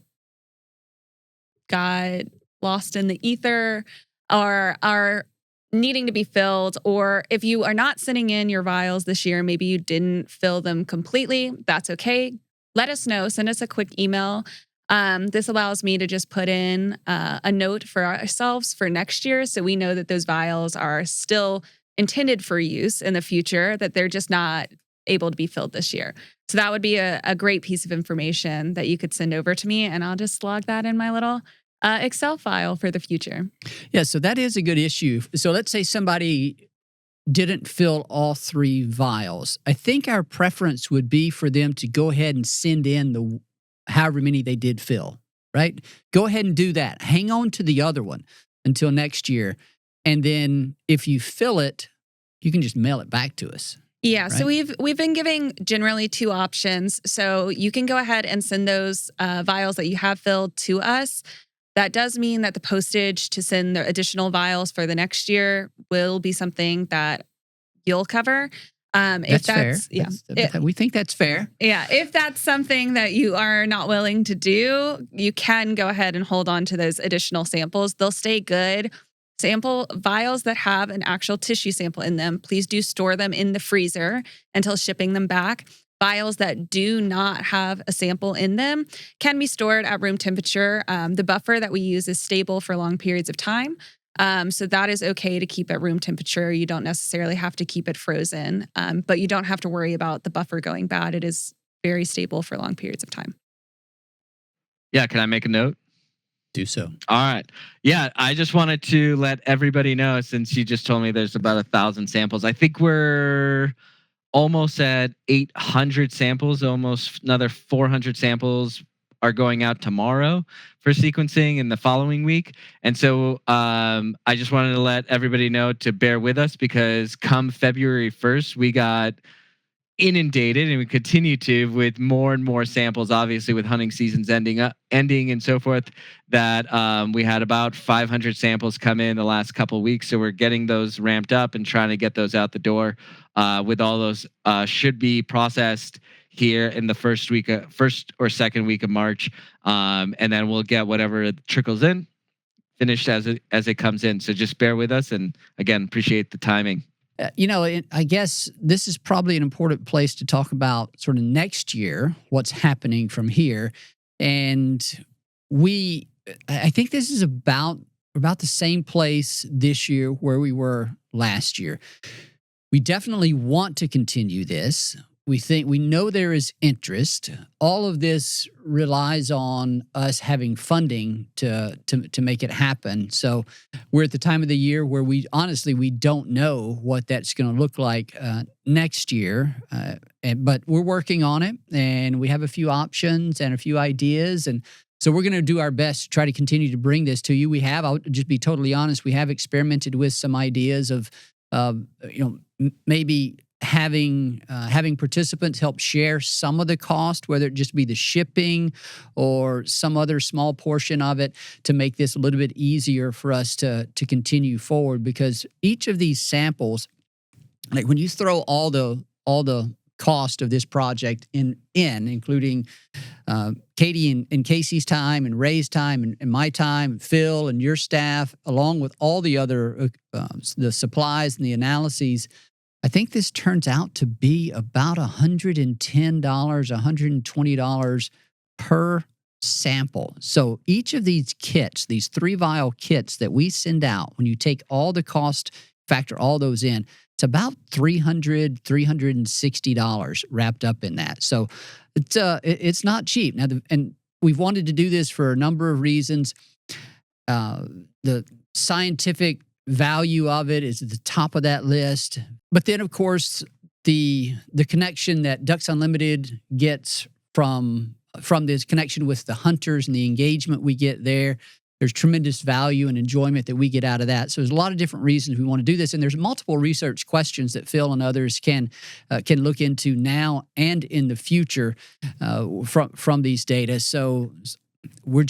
got lost in the ether or are needing to be filled. Or if you are not sending in your vials this year, maybe you didn't fill them completely, that's okay. Let us know. Send us a quick email. This allows me to just put in a note for ourselves for next year, so we know that those vials are still intended for use in the future, that they're just not able to be filled this year. So that would be a great piece of information that you could send over to me, and I'll just log that in my little Excel file for the future. Yeah, so that is a good issue. So let's say somebody didn't fill all 3 vials. I think our preference would be for them to go ahead and send in the however many they did fill, right? Go ahead and do that. Hang on to the other one until next year. And then if you fill it, you can just mail it back to us. Yeah, right? So we've been giving generally 2 options. So you can go ahead and send those vials that you have filled to us. That does mean that the postage to send the additional vials for the next year will be something that you'll cover. If that's fair. Yeah, we think that's fair. Yeah, if that's something that you are not willing to do, you can go ahead and hold on to those additional samples. They'll stay good. Sample vials that have an actual tissue sample in them, please do store them in the freezer until shipping them back. Vials that do not have a sample in them can be stored at room temperature. The buffer that we use is stable for long periods of time. So that is okay to keep at room temperature. You don't necessarily have to keep it frozen, but you don't have to worry about the buffer going bad. It is very stable for long periods of time. Yeah, can I make a note? Do so. All right. Yeah, I just wanted to let everybody know, since you just told me there's about 1,000 samples. I think we're almost at 800 samples, almost another 400 samples are going out tomorrow for sequencing in the following week. And so I just wanted to let everybody know to bear with us, because come February 1st, we got inundated, and we continue to, with more and more samples, obviously with hunting seasons ending and so forth, that we had about 500 samples come in the last couple of weeks. So we're getting those ramped up and trying to get those out the door, with all those should be processed here in the first or second week of March. And then we'll get whatever trickles in finished as it comes in. So just bear with us. And again, appreciate the timing. I guess this is probably an important place to talk about sort of next year, what's happening from here. And I think this is about the same place this year where we were last year. We definitely want to continue this. We know there is interest. All of this relies on us having funding to make it happen. So we're at the time of the year where we don't know what that's going to look like next year. But we're working on it, and we have a few options and a few ideas. And so we're going to do our best to try to continue to bring this to you. I'll just be totally honest, we have experimented with some ideas of maybe having participants help share some of the cost, whether it just be the shipping or some other small portion of it, to make this a little bit easier for us to continue forward. Because each of these samples, like when you throw all the cost of this project including Katie and Kayci's time and Ray's time and my time, Phil and your staff, along with all the other the supplies and the analyses. I think this turns out to be about $110, $120 per sample. So each of these kits, these 3 vial kits that we send out, when you take all the cost, factor all those in, it's about $300, $360 wrapped up in that. So it's not cheap. Now, and we've wanted to do this for a number of reasons. The scientific value of it is at the top of that list. But then, of course, the connection that Ducks Unlimited gets from this connection with the hunters and the engagement we get there. There's tremendous value and enjoyment that we get out of that. So there's a lot of different reasons we want to do this, and there's multiple research questions that Phil and others can look into now and in the future from these data. So we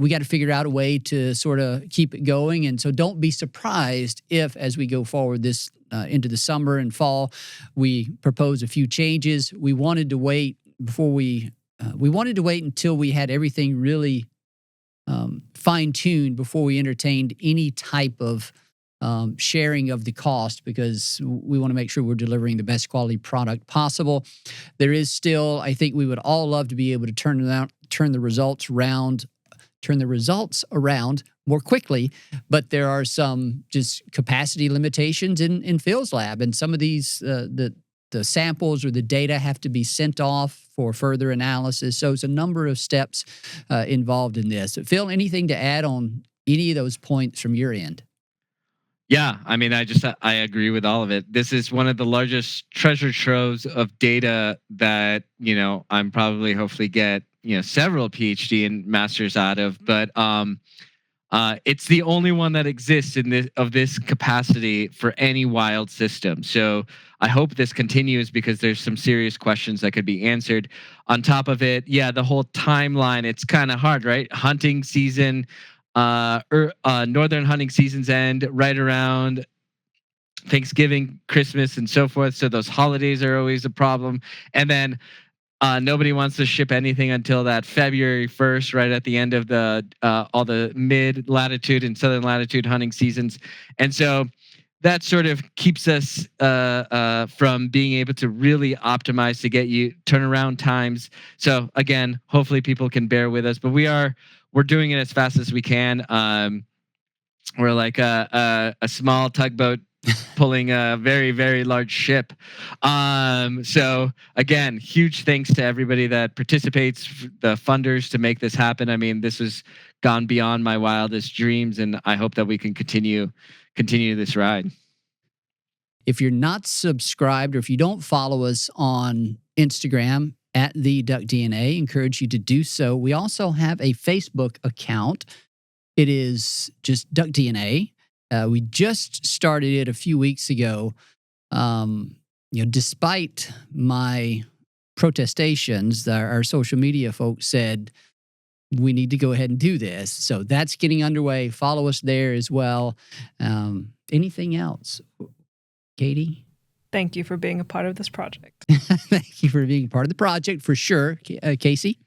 got to figure out a way to sort of keep it going, and so don't be surprised if, as we go forward this into the summer and fall, we propose a few changes. We wanted to wait until we had everything really fine-tuned before we entertained any type of sharing of the cost, because we want to make sure we're delivering the best quality product possible. There is still, I think we would all love to be able to turn the results around more quickly, but there are some just capacity limitations in Phil's lab, and some of these the samples or the data have to be sent off for further analysis. So it's a number of steps involved in this. Phil, anything to add on any of those points from your end? Yeah, I mean, I agree with all of it. This is one of the largest treasure troves of data that, I'm probably hopefully get, several PhD and masters out of, but it's the only one that exists of this capacity for any wild system. So I hope this continues, because there's some serious questions that could be answered. On top of it, the whole timeline, it's kind of hard, right? Hunting season, northern hunting seasons end right around Thanksgiving, Christmas, and so forth. So those holidays are always a problem. And then nobody wants to ship anything until that February 1st, right at the end of all the mid latitude and southern latitude hunting seasons. And so that sort of keeps us from being able to really optimize to get you turnaround times. So again, hopefully people can bear with us, but we're doing it as fast as we can. We're like a small tugboat pulling a very, very large ship. So again, huge thanks to everybody that participates, the funders, to make this happen. I mean, this has gone beyond my wildest dreams, and I hope that we can continue this ride. If you're not subscribed, or if you don't follow us on Instagram at the duckDNA, encourage you to do so. We also have a Facebook account. It is just duckDNA. We just started it a few weeks ago. Despite my protestations, our social media folks said we need to go ahead and do this. So that's getting underway. Follow us there as well. Anything else, Katie? Thank you for being a part of this project. Thank you for being part of the project, for sure. Kayci?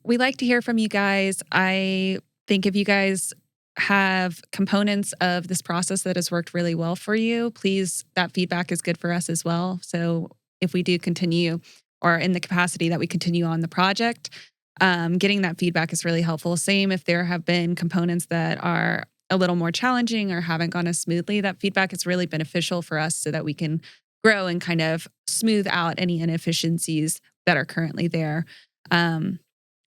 We like to hear from you guys. I think if you guys have components of this process that has worked really well for you, please, that feedback is good for us as well. So if we do continue, or in the capacity that we continue on the project, getting that feedback is really helpful. Same if there have been components that are a little more challenging or haven't gone as smoothly, that feedback is really beneficial for us so that we can grow and kind of smooth out any inefficiencies that are currently there.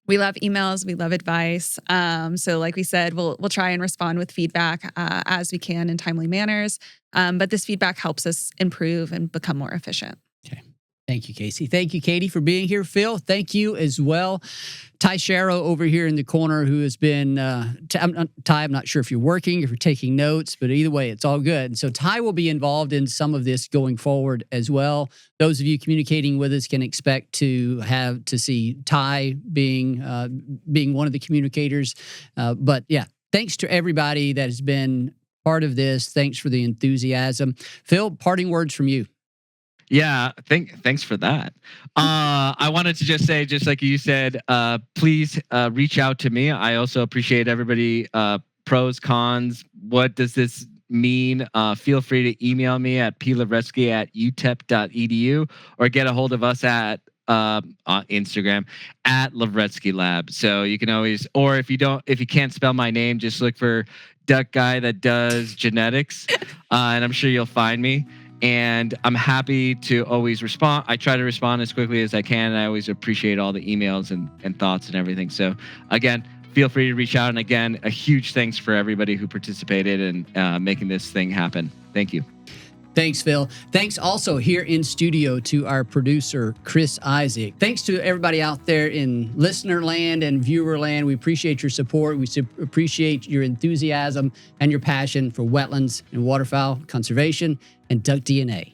We love emails. We love advice. So like we said, we'll try and respond with feedback as we can in timely manners. But this feedback helps us improve and become more efficient. Okay. Thank you, Kayci. Thank you, Katie, for being here. Phil, thank you as well. Ty Sharrow over here in the corner, who has been, Ty, I'm not sure if you're working, if you're taking notes, but either way, it's all good. And so Ty will be involved in some of this going forward as well. Those of you communicating with us can expect to see Ty being one of the communicators. But yeah, thanks to everybody that has been part of this. Thanks for the enthusiasm. Phil, parting words from you. Yeah, thanks for that. I wanted to just say, just like you said, please reach out to me. I also appreciate everybody. Pros, cons. What does this mean? Feel free to email me at plavretsky@utep.edu or get a hold of us at on Instagram at Lavretsky Lab. So you can always, or if you can't spell my name, just look for Duck Guy that does genetics, and I'm sure you'll find me. And I'm happy to always respond. I try to respond as quickly as I can. And I always appreciate all the emails and thoughts and everything. So again, feel free to reach out. And again, a huge thanks for everybody who participated in making this thing happen. Thank you. Thanks, Phil. Thanks also here in studio to our producer, Chris Isaac. Thanks to everybody out there in listener land and viewer land. We appreciate your support. We appreciate your enthusiasm and your passion for wetlands and waterfowl conservation and duck DNA.